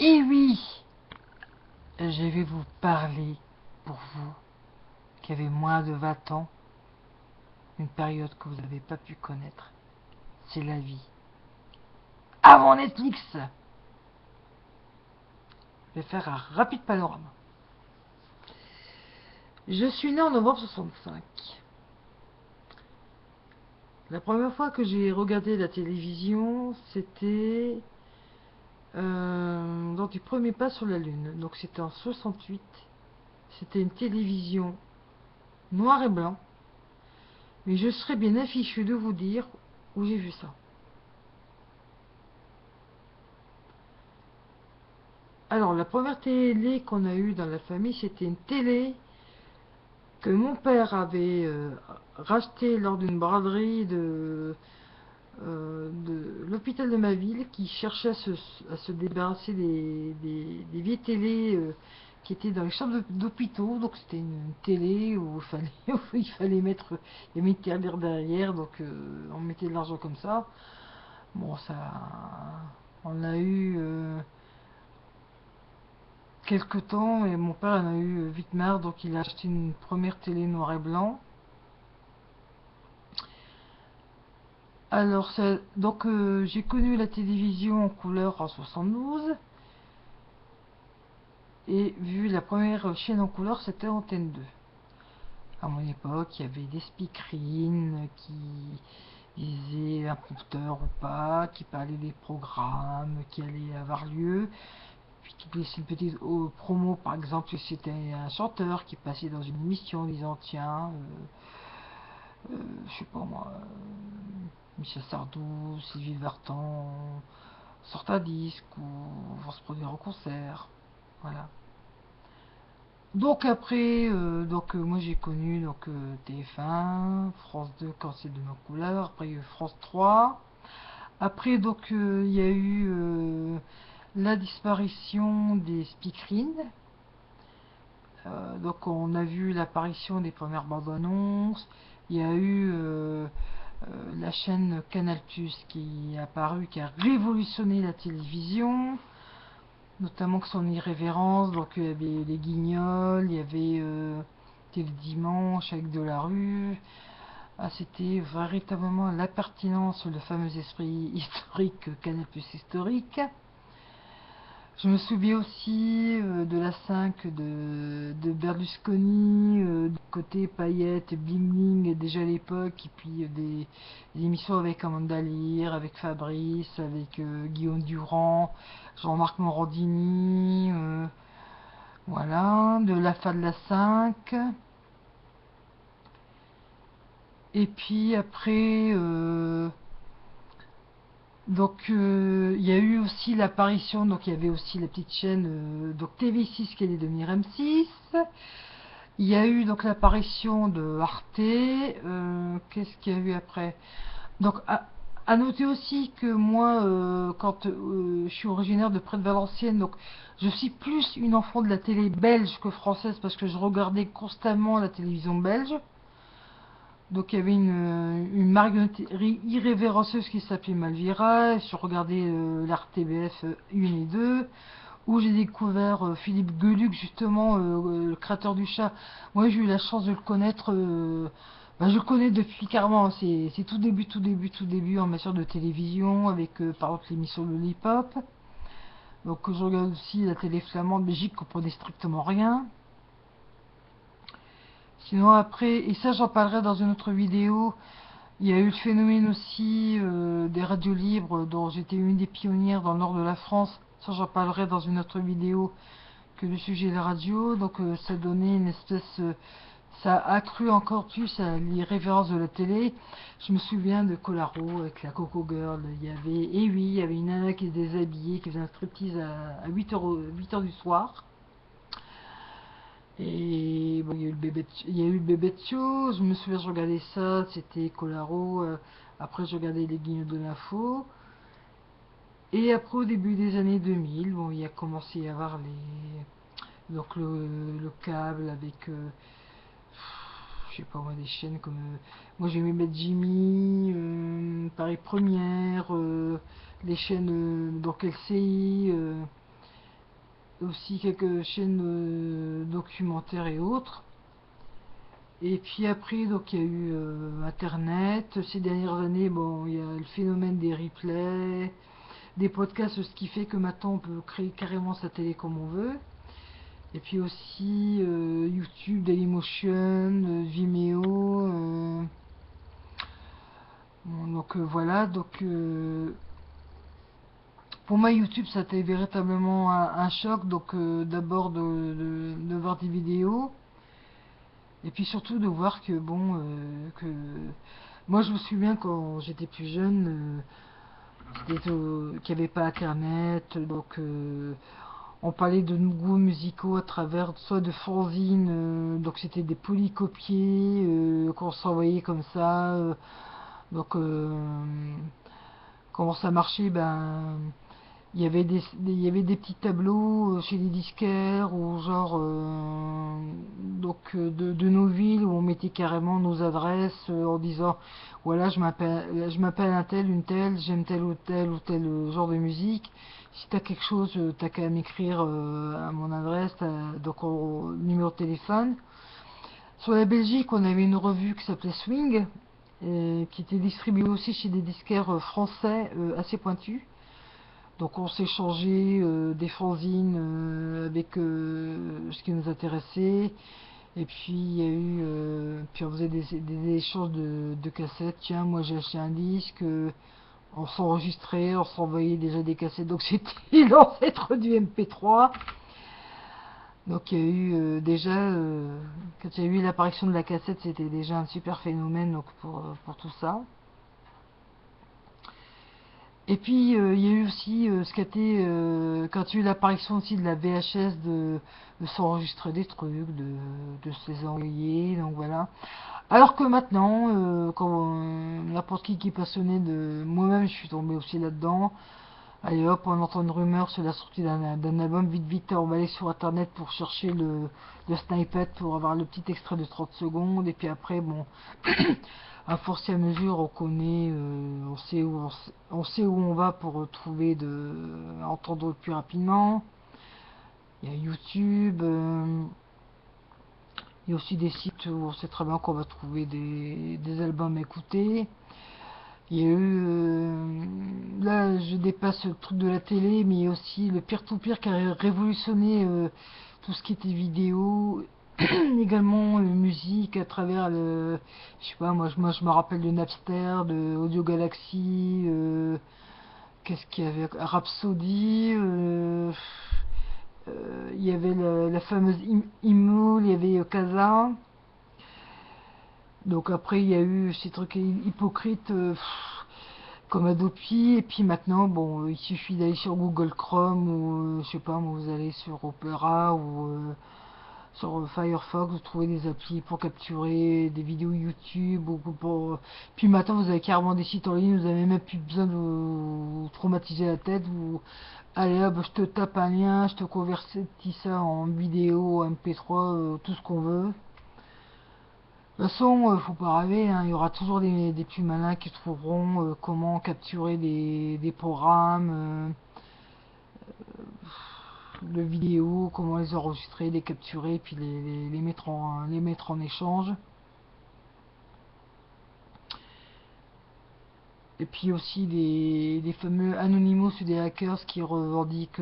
Et oui, je vais vous parler, pour vous, qui avez moins de 20 ans, une période que vous n'avez pas pu connaître. C'est la vie. Avant Netflix, je vais faire un rapide panorama. Je suis né en novembre 65. La première fois que j'ai regardé la télévision, c'était lors du premier pas sur la Lune. Donc c'était en 68. C'était une télévision noir et blanc. Mais je serais bien affiché de vous dire où j'ai vu ça. Alors, la première télé qu'on a eue dans la famille, c'était une télé que mon père avait rachetée lors d'une braderie de l'hôpital de ma ville, qui cherchait à se débarrasser des vieilles télés qui étaient dans les chambres d'hôpitaux. Donc c'était une télé où il fallait mettre les métallères derrière, donc on mettait de l'argent comme ça. Bon, ça, on a eu quelques temps, et mon père en a eu vite marre, donc il a acheté une première télé noir et blanc. Alors, donc j'ai connu la télévision en couleur en 72, et vu la première chaîne en couleur, c'était Antenne 2. À mon époque, il y avait des speakerines qui disaient un prompteur ou pas, qui parlaient des programmes qui allaient avoir lieu, puis qui laissaient une petite promo, par exemple, si c'était un chanteur qui passait dans une émission en disant tiens, je sais pas moi, Michel Sardou, Sylvie Vartan sortent un disque ou vont se produire en concert. Voilà. Donc après, moi j'ai connu TF1, France 2 quand c'est de nos couleurs, après il y a eu France 3. Après il y a eu la disparition des speakerines. Donc on a vu l'apparition des premières bandes annonces. Il y a eu la chaîne Canal+ qui est apparue, qui a révolutionné la télévision, notamment que son irrévérence. Donc il y avait les Guignols, il y avait Télé Dimanche avec Delarue. Ah, c'était véritablement la pertinence, le fameux esprit historique, Canal+ historique. Je me souviens aussi de la 5 de Berlusconi, du côté paillettes, bling bling déjà à l'époque, et puis des émissions avec Amanda Lear, avec Fabrice, avec Guillaume Durand, Jean-Marc Morandini, voilà, de la fin de la 5. Et puis après, il y a eu aussi l'apparition, donc il y avait aussi la petite chaîne donc TV6 qui allait devenir M6. Il y a eu donc l'apparition de Arte. Qu'est-ce qu'il y a eu après? Donc à noter aussi que moi, quand je suis originaire de près de Valenciennes, donc je suis plus une enfant de la télé belge que française, parce que je regardais constamment la télévision belge. Donc il y avait une marionnetterie irrévérencieuse qui s'appelait Malvira. Je regardais l'RTBF 1 et 2, où j'ai découvert Philippe Geluc, justement, le créateur du chat. Moi j'ai eu la chance de le connaître. Je le connais depuis carrément. C'est tout début, tout début, tout début en matière de télévision, avec par exemple l'émission Lollipop. Donc je regarde aussi la télé flamande, mais j'y comprenais strictement rien. Sinon après, et ça j'en parlerai dans une autre vidéo, il y a eu le phénomène aussi des radios libres, dont j'étais une des pionnières dans le nord de la France. Ça j'en parlerai dans une autre vidéo que le sujet de la radio. Donc ça donnait une espèce... ça a accru encore plus à l'irrévérence de la télé. Je me souviens de Colaro avec la Coco Girl. Il y avait, et oui, il y avait une nana qui se déshabillait, qui faisait un striptease à 8h du soir. Et bon, il y a eu le bébé de Show. Je me souviens, je regardais ça, c'était Colaro. Après, je regardais les Guignols de l'info. Et après, au début des années 2000, bon, il a commencé à y avoir donc le câble avec, je sais pas moi, des chaînes comme, moi j'aimais mettre Jimmy, Paris Première, les chaînes donc LCI. aussi quelques chaînes documentaires et autres. Et puis après, donc il y a eu Internet. Ces dernières années, bon, il y a le phénomène des replays, des podcasts, ce qui fait que maintenant on peut créer carrément sa télé comme on veut. Et puis aussi YouTube, Dailymotion, Vimeo. Bon, donc voilà, donc pour moi YouTube ça a été véritablement un choc. Donc d'abord de voir des vidéos. Et puis surtout de voir que bon que moi je me souviens quand j'étais plus jeune qu'il n'y avait pas internet donc on parlait de nos goûts musicaux à travers soit de fanzines donc c'était des polycopiés qu'on s'envoyait comme ça donc comment ça marchait ben il y avait des petits tableaux chez les disquaires ou genre de nos villes où on mettait carrément nos adresses en disant voilà je m'appelle un tel une telle j'aime tel ou tel genre de musique si t'as quelque chose t'as qu'à m'écrire à mon adresse donc au numéro de téléphone. Sur la Belgique on avait une revue qui s'appelait Swing qui était distribuée aussi chez des disquaires français assez pointus. Donc on s'échangeait des fanzines avec ce qui nous intéressait. Et puis il y a eu, puis on faisait des échanges de cassettes. Tiens, moi j'ai acheté un disque. On s'enregistrait, on s'envoyait déjà des cassettes. Donc c'était l'ancêtre du MP3. Donc il y a eu déjà, quand il y a eu l'apparition de la cassette, c'était déjà un super phénomène donc pour tout ça. Et puis il y a eu aussi ce qu'a été quand il y a eu l'apparition aussi de la VHS de s'enregistrer des trucs, de se les envoyer, donc voilà. Alors que maintenant, quand n'importe qui est passionné de moi-même, je suis tombé aussi là-dedans. Allez hop, on entend une rumeur sur la sortie d'un album, vite vite, on va aller sur internet pour chercher le snippet pour avoir le petit extrait de 30 secondes, et puis après, bon, à force et à mesure, on connaît, on sait où on va pour trouver entendre le plus rapidement. Il y a YouTube, il y a aussi des sites où on sait très bien qu'on va trouver des albums à écouter. Il y a eu, là je dépasse le truc de la télé, mais il y a aussi le peer-to-peer qui a révolutionné tout ce qui était vidéo, également musique à travers je sais pas, moi je me rappelle de Napster, de Audio Galaxy, qu'est-ce qu'il y avait, Rhapsody, il y avait la fameuse Imul, il y avait Kazaa. Donc après il y a eu ces trucs hypocrites comme Adobe, et puis maintenant bon il suffit d'aller sur Google Chrome ou je sais pas moi, vous allez sur Opera ou sur Firefox, vous trouvez des applis pour capturer des vidéos YouTube ou pour puis maintenant vous avez carrément des sites en ligne, vous avez même plus besoin de vous traumatiser la tête, vous allez hop je te tape un lien, je te convertis ça en vidéo, MP3, tout ce qu'on veut. De toute façon, faut pas rêver, hein, il y aura toujours des plus malins qui trouveront comment capturer des programmes de vidéos, comment les enregistrer, les capturer, puis les mettre en échange. Et puis aussi des fameux Anonymous ou des hackers qui revendiquent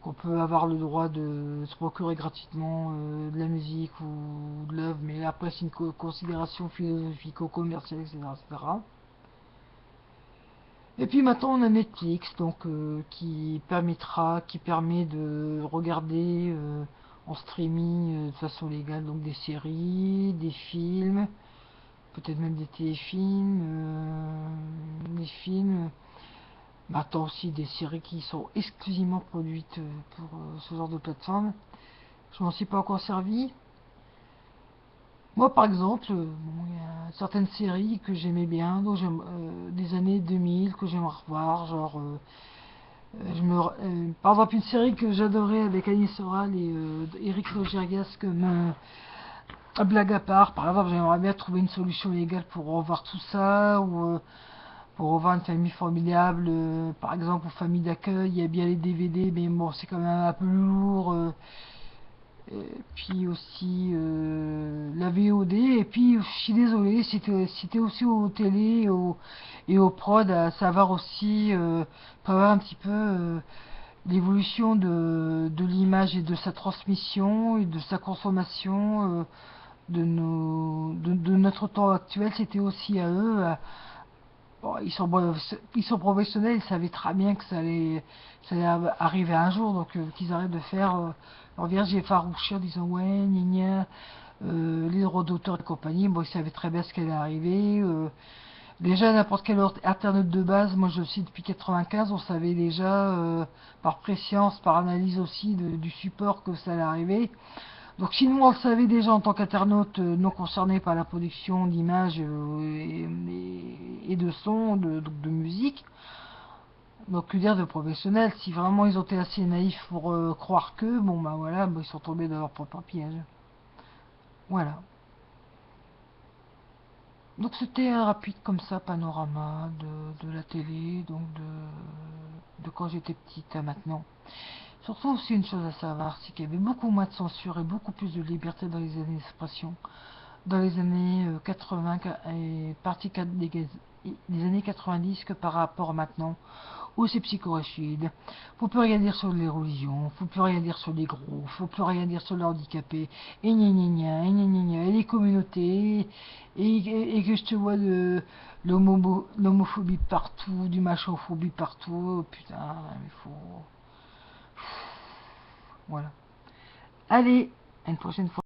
qu'on peut avoir le droit de se procurer gratuitement de la musique ou de l'œuvre, mais après c'est une considération philosophique, commerciale, etc., etc. Et puis maintenant on a Netflix, donc qui permet de regarder en streaming de façon légale donc des séries, des films, peut-être même des téléfilms, des films. Maintenant aussi des séries qui sont exclusivement produites pour ce genre de plateforme. Je m'en suis pas encore servi. Moi par exemple, bon, il y a certaines séries que j'aimais bien, des années 2000 que j'aimerais revoir, genre par exemple une série que j'adorais avec Agnès Soral et Eric Logérias comme blague à part, par exemple j'aimerais bien trouver une solution légale pour revoir tout ça, ou pour revoir une famille formidable, par exemple, ou famille d'accueil, il y a bien les DVD, mais bon, c'est quand même un peu lourd. Et puis aussi la VOD, et puis je suis désolé, c'était aussi aux télé et aux prod à savoir aussi prévoir un petit peu l'évolution de l'image et de sa transmission et de sa consommation de notre temps actuel. C'était aussi à eux. Bon, ils sont professionnels, ils savaient très bien que ça allait arriver un jour, donc qu'ils arrêtent de faire leur vierge effarouchée en disant ouais, gna gna, les droits d'auteur et compagnie. Bon, ils savaient très bien ce qui allait arriver. Déjà, n'importe quel internet de base, moi je le cite depuis 95, on savait déjà par préscience, par analyse aussi du support que ça allait arriver. Donc si nous on le savait déjà en tant qu'internaute non concerné par la production d'images et de sons, donc de musique, donc que dire de professionnels, si vraiment ils ont été assez naïfs pour croire que, bon bah voilà, bah, ils sont tombés dans leur propre piège. Voilà. Donc c'était un rapide comme ça panorama de la télé, donc de quand j'étais petite à maintenant. Surtout aussi une chose à savoir, c'est qu'il y avait beaucoup moins de censure et beaucoup plus de liberté dans les années d'expression. Dans les années 80 et partie des années 90 que par rapport à maintenant, où c'est psychorigide. Faut plus rien dire sur les religions, faut plus rien dire sur les gros, faut plus rien dire sur les handicapés, et gna gna gna, et gna gna gna, et les communautés, et que je te vois de l'homophobie partout, du machophobie partout, oh, putain, il faut... Voilà. Allez, à une prochaine fois.